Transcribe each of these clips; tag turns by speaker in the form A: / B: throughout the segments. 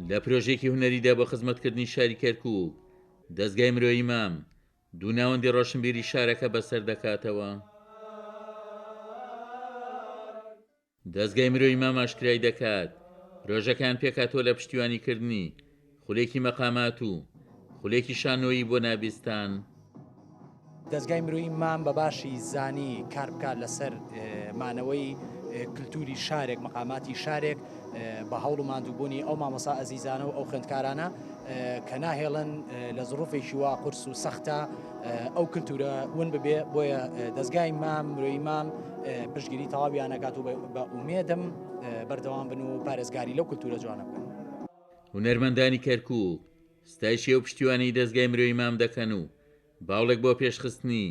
A: لە پرۆژێکی هونەریدا بە خزمەتکردنی شاری کەرکووک دەستگای مرۆیی مام دوو ناوەندی ڕۆشنبیری شارەکە بەسەر دەکاتەوە. دەستگای مرۆیی مام ئاشکرای دەکات پرۆژەکان پێکاتۆ لە پشتیوانیکردنی خولێکی مەقامات و خولێکی شانۆیی بۆ نابیستان.
B: دەستگای مرۆیی مام بە باشی زانی کار بکات لەسەر مانەوەی کللتوری شارێک مەقاماتی شارێک بە هەوڵ و ماندووبوونی ئەو مامۆسا ئەزیزانە و ئەو خوێندکارانە کە ناهێڵن لە زڕوفێکی وا قورس و سەختە ئەو کللتورە ون ببێ. بۆیە دەستگای مام مرۆیی مام پشتگیری تەواویان نەکات و بە ئومێدم بەردەوام بن و پارێزگاری لەو کللتورە جوانە بکەن.
A: هونەرمەندانی کەرکووک ستایشی ئەو پشتیوانی دەستگای مرۆیی مام دەکەن و باوڵێک بۆ پێشخستنی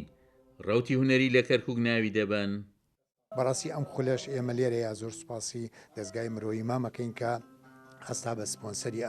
A: ڕەوتی هونەری لە کەرکووک ناوی دەبەن.
C: بەڕاستی ئەم خولەش ئێمە لێرەیە زۆر سوپاسی دەستگای مرۆیی مامەکەین کە هەستا بە سپۆنسەری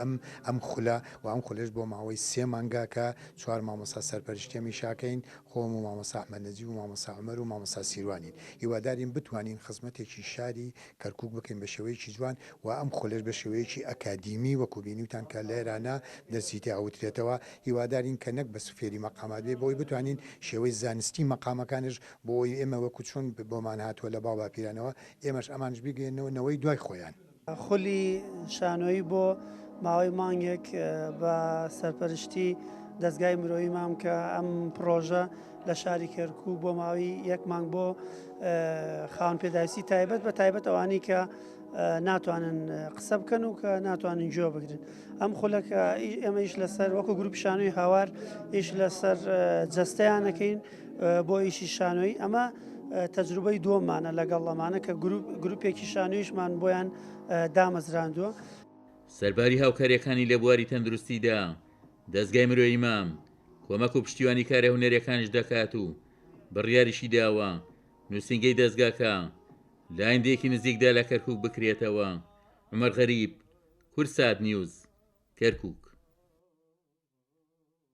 C: ئەم خولە و ئەم خولش بۆ ماوەی 3 مانگا کە 4 مامۆستا سەرپەرشتێمی شاکەین خۆم و مامۆستا ئەحمەدنەجیب و مامۆستا عومەر و مامۆستا سیروانین هیوادارین بتوانین خزمەتێکی شاری کەرکووک بکەین بە شێوەیەکی جوان و ئەم خولش بە شێوەیەکی ئەکادیمی وەکو بینیوتان کە لێرانە دەرسیتی ئاوترێتەوە هیوادارین کە نەک بە سوفێری مەقامات بێ بۆی بتوانین شێوەی زانستی مەقامەکانش بۆی ئێمە وەکو چۆن بۆمان هاتووە لە باوباپیرانەوە ئێمەش ئەمانش بیگەێنەوەی دوای خۆیان.
D: خولی شانۆیی بۆ ماوەی مانگێک بە سەرپەرشتی دەستگای مرۆیی مام کە ئەم پرۆژە لە شاری کەرکووک بۆ ماوەی 1 مانگ بۆ خاوەن پێداویستی تایبەت بە تایبەت ئەوانی کە ناتوانن قسە بکەن و کە ناتوانن گوێ بگرن. ئەم خولەکە ئێمە ئیش لەسەر وەکو گروپ شانۆی هاوار ئیش لەسەر جەستەیانەکەین بۆ ئیشی شانۆی. ئەمە تەجروبەی دووەمانە لەگەڵ ئەمانە کە گروپێکی شانۆیشمان بۆیان دامەزراندووە.
A: سەرباری هاوکاریەکانی لە بواری تەندروستیدا دەستگای مرۆیی مام کۆمەک و پشتیوانی کارە هونەرەکانش دەکات و بڕیاریشی داوە نووسینگەی دەستگاکە لە ئایندەیەکی نزیکدا لە کەرکووک بکرێتەوە. عومەر غەریب، کورسات نیوز، کەرکووک.